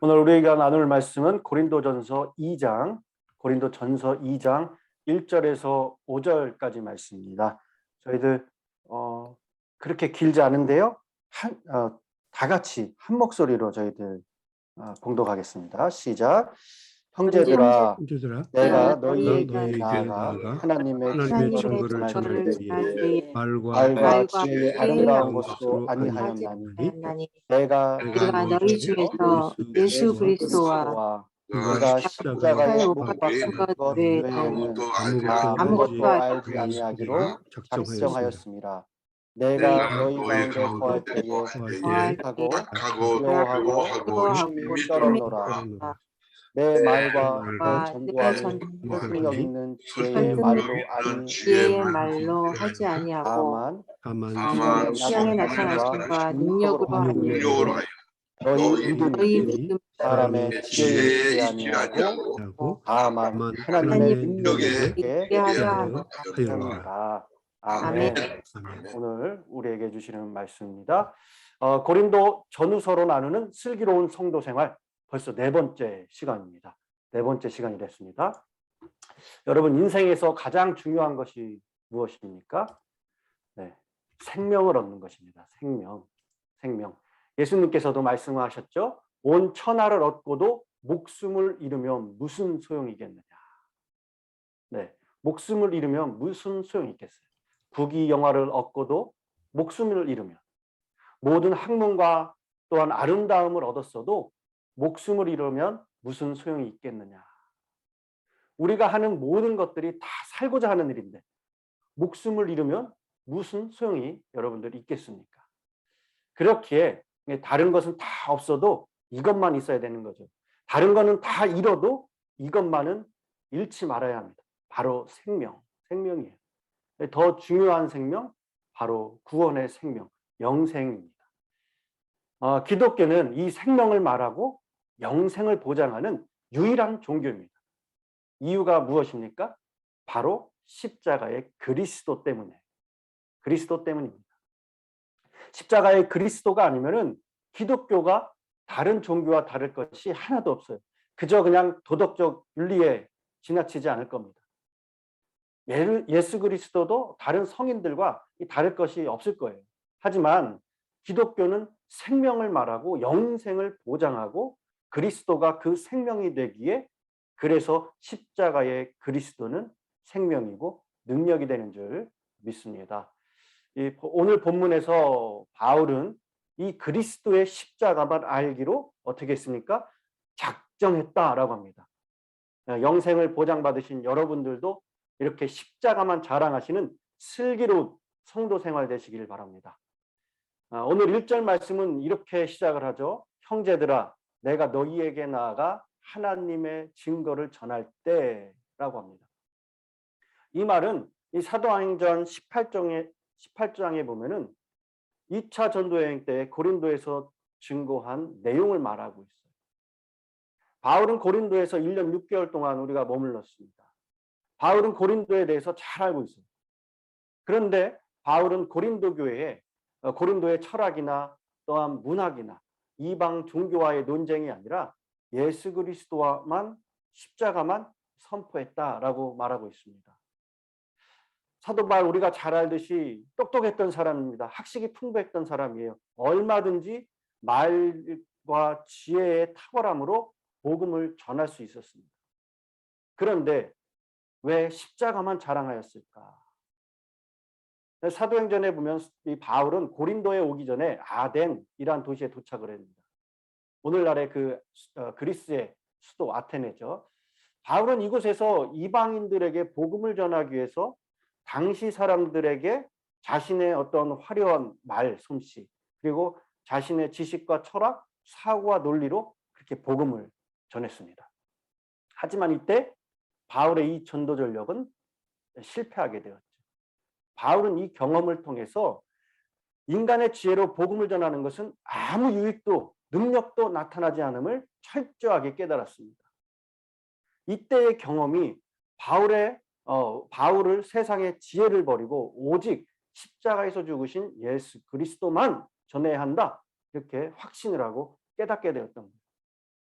오늘 우리가 나눌 말씀은 고린도전서 2장 1절에서 5절까지 말씀입니다. 저희들 그렇게 길지 않은데요. 다 같이 한 목소리로 저희들 봉독하겠습니다. 시작. 형제들아, 내가 너희에게 나아가 하나님의 증거를 전할 때에 말과 지혜의 아름다운 것으로 아니하였나니 내가 너희 중에서 예수 그리스도와 그가 십자가에 못 박힌 것 외에는 아무것도 알지 아니하기로 작정하였습니다. 내가 너희 가운데 거할 때에 악하고 두려워하고 심히 떨었노라. 내 말과 내 전도하는 설득력 있는 지혜의 말로 하지 아니하고 다만 시험에 나타나심과 능력으로 하니 너희 너희 믿음이 믿음 사람의 지혜에 있지 아니하고 다만 하나님의 능력에 있게 하려 함이라. 아멘. 오늘 우리에게 주시는 말씀입니다. 고린도 전후서로 나누는 슬기로운 성도 생활, 벌써 네 번째 시간입니다. 네 번째 시간이 됐습니다. 여러분, 인생에서 가장 중요한 것이 무엇입니까? 네, 생명을 얻는 것입니다. 생명. 예수님께서도 말씀하셨죠. 온 천하를 얻고도 목숨을 잃으면 무슨 소용이겠느냐. 네, 목숨을 잃으면 무슨 소용이 있겠어요. 부귀영화를 얻고도 목숨을 잃으면, 모든 학문과 또한 아름다움을 얻었어도 목숨을 잃으면 무슨 소용이 있겠느냐. 우리가 하는 모든 것들이 다 살고자 하는 일인데 목숨을 잃으면 무슨 소용이 여러분들이 있겠습니까? 그렇기에 다른 것은 다 없어도 이것만 있어야 되는 거죠. 다른 거는 다 잃어도 이것만은 잃지 말아야 합니다. 바로 생명이에요. 더 중요한 생명, 바로 구원의 생명, 영생입니다. 기독교는 이 생명을 말하고 영생을 보장하는 유일한 종교입니다. 이유가 무엇입니까? 바로 십자가의 그리스도 때문입니다. 십자가의 그리스도가 아니면은 기독교가 다른 종교와 다를 것이 하나도 없어요. 그저 그냥 도덕적 윤리에 지나치지 않을 겁니다. 예수 그리스도도 다른 성인들과 다를 것이 없을 거예요. 하지만 기독교는 생명을 말하고 영생을 보장하고 그리스도가 그 생명이 되기에, 그래서 십자가의 그리스도는 생명이고 능력이 되는 줄 믿습니다. 오늘 본문에서 바울은 이 그리스도의 십자가만 알기로 어떻게 했습니까? 작정했다라고 합니다. 영생을 보장받으신 여러분들도 이렇게 십자가만 자랑하시는 슬기로운 성도 생활 되시길 바랍니다. 오늘 1절 말씀은 이렇게 시작을 하죠. 형제들아, 내가 너희에게 나아가 하나님의 증거를 전할 때라고 합니다. 이 말은 이 사도행전 18장에 보면은 2차 전도여행 때 고린도에서 증거한 내용을 말하고 있어요. 바울은 고린도에서 1년 6개월 동안 우리가 머물렀습니다. 바울은 고린도에 대해서 잘 알고 있어요. 그런데 바울은 고린도의 철학이나 또한 문학이나 이방 종교와의 논쟁이 아니라 예수 그리스도와만, 십자가만 선포했다라고 말하고 있습니다. 사도 바울, 우리가 잘 알듯이 똑똑했던 사람입니다. 학식이 풍부했던 사람이에요. 얼마든지 말과 지혜의 탁월함으로 복음을 전할 수 있었습니다. 그런데 왜 십자가만 자랑하였을까? 사도행전에 보면 이 바울은 고린도에 오기 전에 아덴이란 도시에 도착을 했습니다. 오늘날의 그리스의 수도 아테네죠. 바울은 이곳에서 이방인들에게 복음을 전하기 위해서 당시 사람들에게 자신의 어떤 화려한 말 솜씨, 그리고 자신의 지식과 철학, 사고와 논리로 그렇게 복음을 전했습니다. 하지만 이때 바울의 이 전도 전력은 실패하게 되었죠. 바울은 이 경험을 통해서 인간의 지혜로 복음을 전하는 것은 아무 유익도 능력도 나타나지 않음을 철저하게 깨달았습니다. 이때의 경험이 바울을 세상의 지혜를 버리고 오직 십자가에서 죽으신 예수 그리스도만 전해야 한다, 이렇게 확신을 하고 깨닫게 되었던 거예요.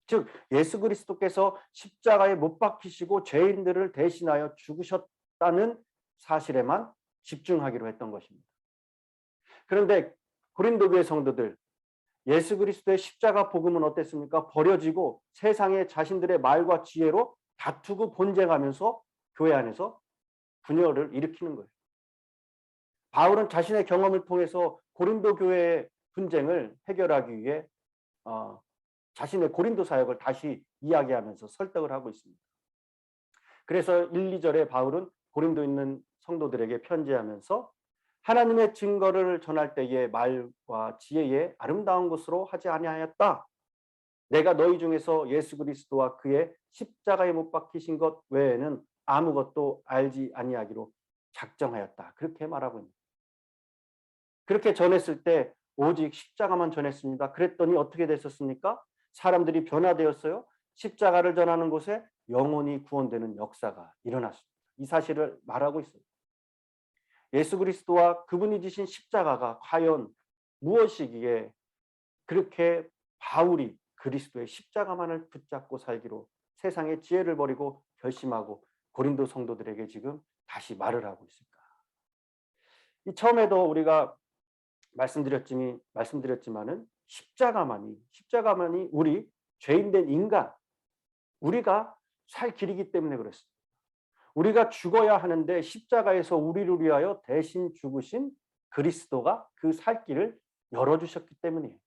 즉 예수 그리스도께서 십자가에 못 박히시고 죄인들을 대신하여 죽으셨다는 사실에만 집중하기로 했던 것입니다. 그런데 고린도 교회 성도들, 예수 그리스도의 십자가 복음은 어땠습니까? 버려지고 세상에 자신들의 말과 지혜로 다투고 본쟁하면서 교회 안에서 분열을 일으키는 거예요. 바울은 자신의 경험을 통해서 고린도 교회의 분쟁을 해결하기 위해 자신의 고린도 사역을 다시 이야기하면서 설득을 하고 있습니다. 그래서 1, 2절에 바울은 고린도에 있는 성도들에게 편지하면서 하나님의 증거를 전할 때의 말과 지혜의 아름다운 것으로 하지 아니하였다. 내가 너희 중에서 예수 그리스도와 그의 십자가에 못 박히신 것 외에는 아무것도 알지 아니하기로 작정하였다. 그렇게 말하고 있습니다. 그렇게 전했을 때 오직 십자가만 전했습니다. 그랬더니 어떻게 됐었습니까? 사람들이 변화되었어요. 십자가를 전하는 곳에 영혼이 구원되는 역사가 일어났습니다. 이 사실을 말하고 있어요. 예수 그리스도와 그분이 지신 십자가가 과연 무엇이기에 그렇게 바울이 그리스도의 십자가만을 붙잡고 살기로 세상의 지혜를 버리고 결심하고 고린도 성도들에게 지금 다시 말을 하고 있을까? 이 처음에도 우리가 말씀드렸지만은 십자가만이 우리 죄인된 인간, 우리가 살 길이기 때문에 그렇습니다. 우리가 죽어야 하는데 십자가에서 우리를 위하여 대신 죽으신 그리스도가 그 살 길을 열어주셨기 때문이에요.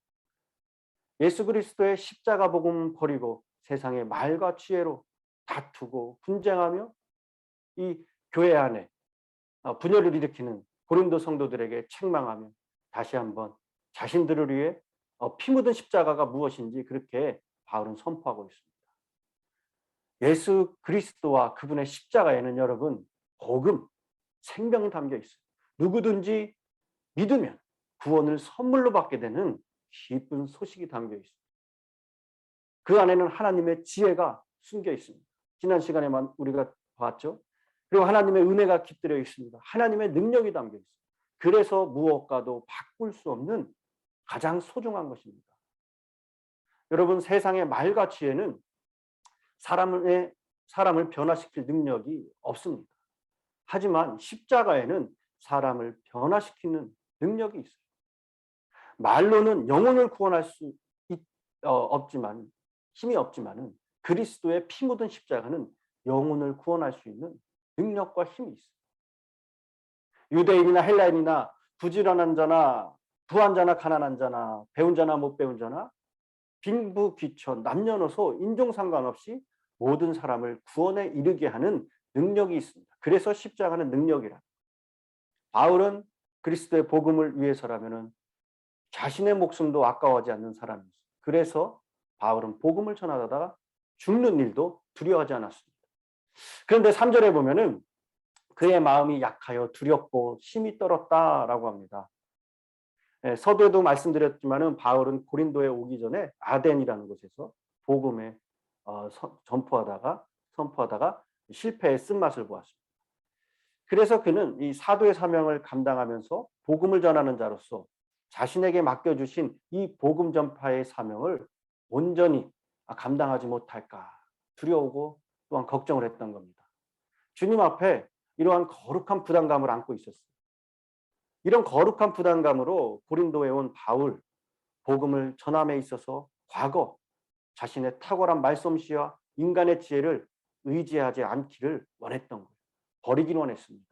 예수 그리스도의 십자가 복음 버리고 세상의 말과 지혜로 다투고 분쟁하며 이 교회 안에 분열을 일으키는 고린도 성도들에게 책망하며 다시 한번 자신들을 위해 피 묻은 십자가가 무엇인지 그렇게 바울은 선포하고 있습니다. 예수 그리스도와 그분의 십자가에는 여러분 복음, 생명이 담겨 있어요. 누구든지 믿으면 구원을 선물로 받게 되는 기쁜 소식이 담겨 있습니다. 그 안에는 하나님의 지혜가 숨겨 있습니다. 지난 시간에만 우리가 봤죠. 그리고 하나님의 은혜가 깃들여 있습니다. 하나님의 능력이 담겨 있습니다. 그래서 무엇과도 바꿀 수 없는 가장 소중한 것입니다. 여러분 세상의 말과 지혜는 사람을 변화시킬 능력이 없습니다. 하지만 십자가에는 사람을 변화시키는 능력이 있어요. 말로는 영혼을 구원할 수 없지만 힘이 없지만은 그리스도의 피 묻은 십자가는 영혼을 구원할 수 있는 능력과 힘이 있어요. 유대인이나 헬라인이나 부지런한 자나 부한 자나 가난한 자나 배운 자나 못 배운 자나 빈부 귀천 남녀노소 인종 상관없이 모든 사람을 구원에 이르게 하는 능력이 있습니다. 그래서 십자가는 능력이라. 바울은 그리스도의 복음을 위해서라면은 자신의 목숨도 아까워하지 않는 사람이었어요. 그래서 바울은 복음을 전하다가 죽는 일도 두려워하지 않았습니다. 그런데 3절에 보면은 그의 마음이 약하여 두렵고 힘이 떨었다라고 합니다. 서두에도 말씀드렸지만은 바울은 고린도에 오기 전에 아덴이라는 곳에서 복음에 선포하다가 실패의 쓴맛을 보았습니다. 그래서 그는 이 사도의 사명을 감당하면서 복음을 전하는 자로서 자신에게 맡겨주신 이 복음 전파의 사명을 온전히 감당하지 못할까 두려우고 또한 걱정을 했던 겁니다. 주님 앞에 이러한 거룩한 부담감을 안고 있었어요. 이런 거룩한 부담감으로 고린도에 온 바울, 복음을 전함에 있어서 과거 자신의 탁월한 말솜씨와 인간의 지혜를 의지하지 않기를 원했던 거예요. 버리기를 원했습니다.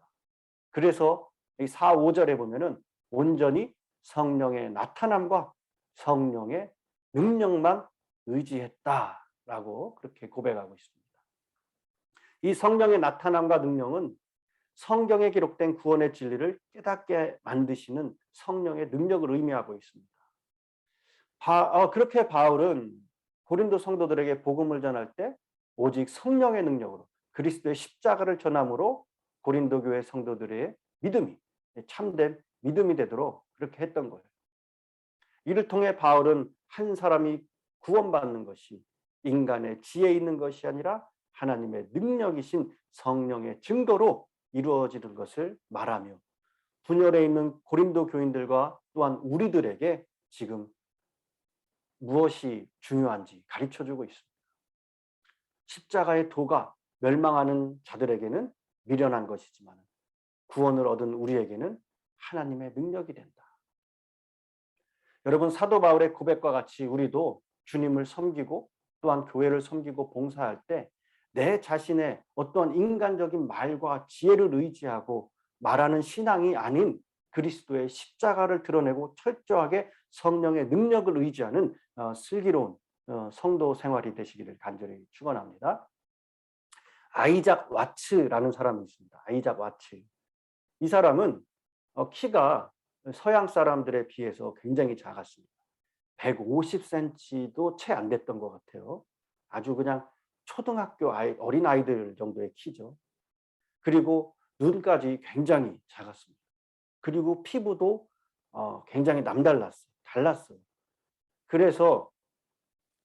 그래서 이 4, 5절에 보면은 온전히 성령의 나타남과 성령의 능력만 의지했다라고 그렇게 고백하고 있습니다. 이 성령의 나타남과 능력은 성경에 기록된 구원의 진리를 깨닫게 만드시는 성령의 능력을 의미하고 있습니다. 그렇게 바울은 고린도 성도들에게 복음을 전할 때 오직 성령의 능력으로 그리스도의 십자가를 전함으로 고린도 교회 성도들의 믿음이 참된 믿음이 되도록 그렇게 했던 거예요. 이를 통해 바울은 한 사람이 구원받는 것이 인간의 지혜 있는 것이 아니라 하나님의 능력이신 성령의 증거로 이루어지는 것을 말하며 분열에 있는 고린도 교인들과 또한 우리들에게 지금 무엇이 중요한지 가르쳐주고 있습니다. 십자가의 도가 멸망하는 자들에게는 미련한 것이지만 구원을 얻은 우리에게는 하나님의 능력이 된다. 여러분, 사도 바울의 고백과 같이 우리도 주님을 섬기고 또한 교회를 섬기고 봉사할 때 내 자신의 어떠한 인간적인 말과 지혜를 의지하고 말하는 신앙이 아닌 그리스도의 십자가를 드러내고 철저하게 성령의 능력을 의지하는 슬기로운 성도 생활이 되시기를 간절히 축원합니다. 아이작 와츠라는 사람이 있습니다. 아이작 와츠. 이 사람은 키가 서양 사람들에 비해서 굉장히 작았습니다. 150cm도 채 안 됐던 것 같아요. 아주 그냥 초등학교 어린 아이들 정도의 키죠. 그리고 눈까지 굉장히 작았습니다. 그리고 피부도 굉장히 남달랐어요. 달랐어요. 그래서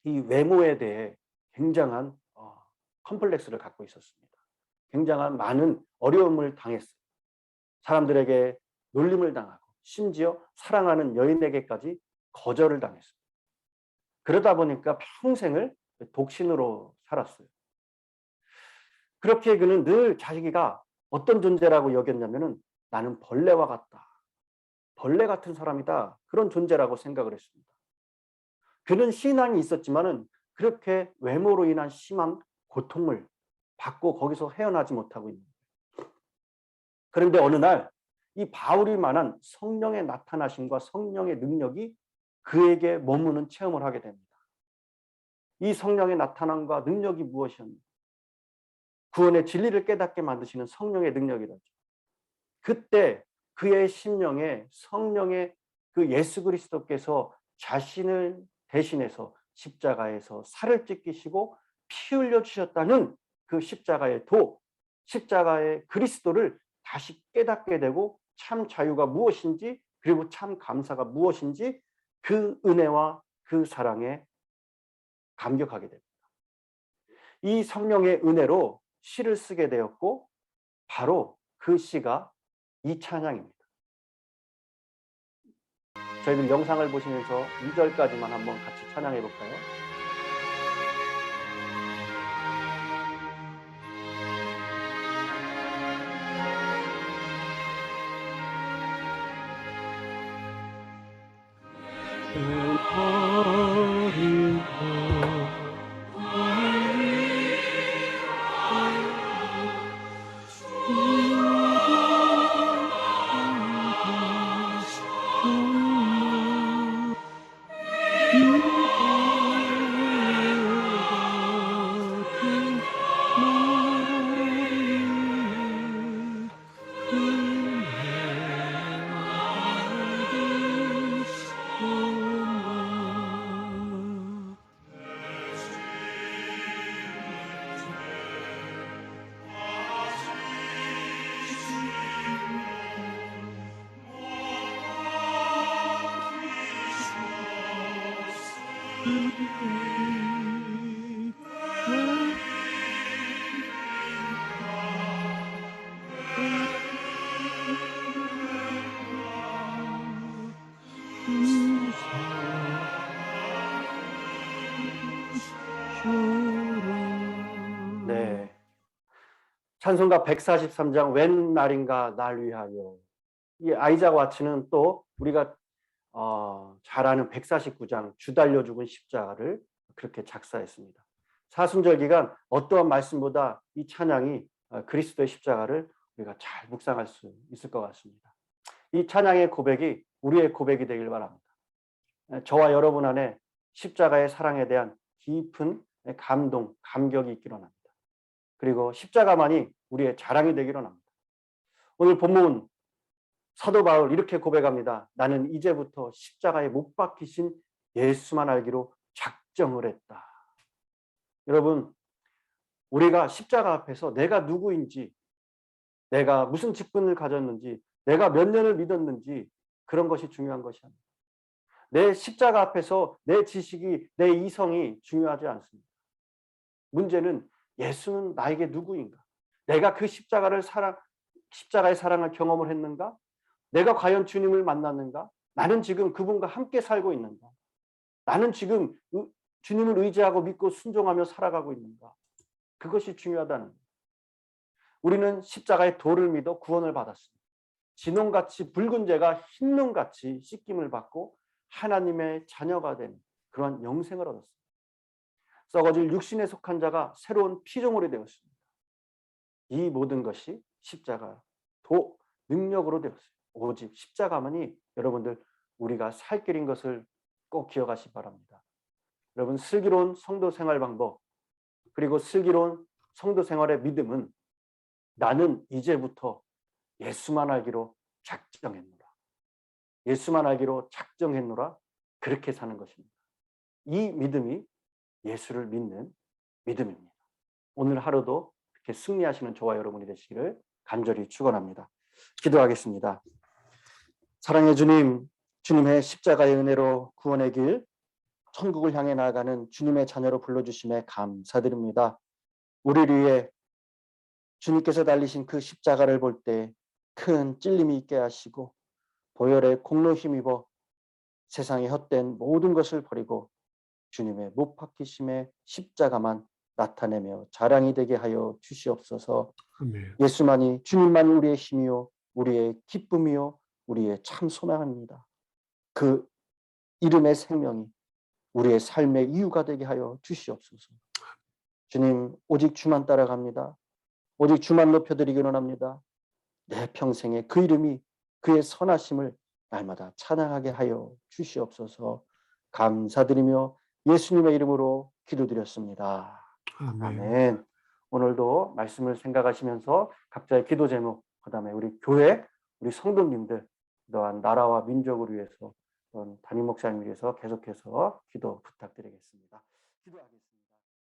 이 외모에 대해 굉장한 컴플렉스를 갖고 있었습니다. 굉장한 많은 어려움을 당했어요. 사람들에게 놀림을 당하고 심지어 사랑하는 여인에게까지 거절을 당했습니다. 그러다 보니까 평생을 독신으로 살았어요. 그렇게 그는 늘 자기가 어떤 존재라고 여겼냐면은 나는 벌레와 같다. 벌레 같은 사람이다. 그런 존재라고 생각을 했습니다. 그는 신앙이 있었지만은 그렇게 외모로 인한 심한 고통을 받고 거기서 헤어나지 못하고 있는 거예요. 그런데 어느 날 이 바울이 말한 성령의 나타나심과 성령의 능력이 그에게 머무는 체험을 하게 됩니다. 이 성령의 나타남과 능력이 무엇이었는가? 구원의 진리를 깨닫게 만드시는 성령의 능력이라죠. 그때 그의 심령에 성령의 그 예수 그리스도께서 자신을 대신해서 십자가에서 살을 찢기시고 피 흘려 주셨다는 그 십자가의 십자가의 그리스도를 다시 깨닫게 되고 참 자유가 무엇인지 그리고 참 감사가 무엇인지 그 은혜와 그 사랑에 감격하게 됩니다. 이 성령의 은혜로 시를 쓰게 되었고 바로 그 시가 이 찬양입니다. 저희들 영상을 보시면서 2절까지만 한번 같이 찬양해 볼까요? 네. 찬송가 143장 웬 날인가 날 위하여. 이 아이작 와츠는 또 우리가 잘 아는 149장 주 달려 죽은 십자가를 그렇게 작사했습니다. 사순절 기간 어떠한 말씀보다 이 찬양이 그리스도의 십자가를 우리가 잘 묵상할 수 있을 것 같습니다. 이 찬양의 고백이 우리의 고백이 되길 바랍니다. 저와 여러분 안에 십자가의 사랑에 대한 깊은 감동, 감격이 있기로 합니다. 그리고 십자가만이 우리의 자랑이 되기로 합니다. 오늘 본문 사도 바울 이렇게 고백합니다. 나는 이제부터 십자가에 못 박히신 예수만 알기로 작정을 했다. 여러분, 우리가 십자가 앞에서 내가 누구인지, 내가 무슨 직분을 가졌는지, 내가 몇 년을 믿었는지 그런 것이 중요한 것이 아닙니다. 내 십자가 앞에서 내 지식이, 내 이성이 중요하지 않습니다. 문제는 예수는 나에게 누구인가? 내가 그 십자가의 사랑을 경험을 했는가? 내가 과연 주님을 만났는가? 나는 지금 그분과 함께 살고 있는가? 나는 지금 주님을 의지하고 믿고 순종하며 살아가고 있는가? 그것이 중요하다는 거예요. 우리는 십자가의 도를 믿어 구원을 받았습니다. 진홍같이 붉은 죄가 흰 눈같이 씻김을 받고 하나님의 자녀가 된 그런 영생을 얻었습니다. 썩어질 육신에 속한 자가 새로운 피조물이 되었습니다. 이 모든 것이 십자가 도 능력으로 되었어요. 오직 십자가만이 여러분들 우리가 살 길인 것을 꼭 기억하시기 바랍니다. 여러분, 슬기로운 성도 생활 방법 그리고 슬기로운 성도 생활의 믿음은 나는 이제부터 예수만 알기로 작정했노라. 예수만 알기로 작정했노라. 그렇게 사는 것입니다. 이 믿음이 예수를 믿는 믿음입니다. 오늘 하루도 이렇게 승리하시는 저와 여러분이 되시기를 간절히 축원합니다. 기도하겠습니다. 사랑의 주님, 주님의 십자가의 은혜로 구원의 길, 천국을 향해 나아가는 주님의 자녀로 불러주심에 감사드립니다. 우리를 위해 주님께서 달리신 그 십자가를 볼 때 큰 찔림이 있게 하시고 보혈의 공로 힘입어 세상의 헛된 모든 것을 버리고 주님의 못 박히심의 십자가만 나타내며 자랑이 되게 하여 주시옵소서. 아멘. 예수만이 주님만이 우리의 힘이요 우리의 기쁨이요 우리의 참 소망입니다. 그 이름의 생명이 우리의 삶의 이유가 되게 하여 주시옵소서. 주님, 오직 주만 따라갑니다. 오직 주만 높여드리기로 합니다. 내 평생에 그 이름이 그의 선하심을 날마다 찬양하게 하여 주시옵소서. 감사드리며 예수님의 이름으로 기도드렸습니다. 아멘. 아멘. 오늘도 말씀을 생각하시면서 각자의 기도 제목, 그다음에 우리 교회, 우리 성도님들, 또한 나라와 민족을 위해서, 담임 목사님을 위해서 계속해서 기도 부탁드리겠습니다. 기도하겠습니다.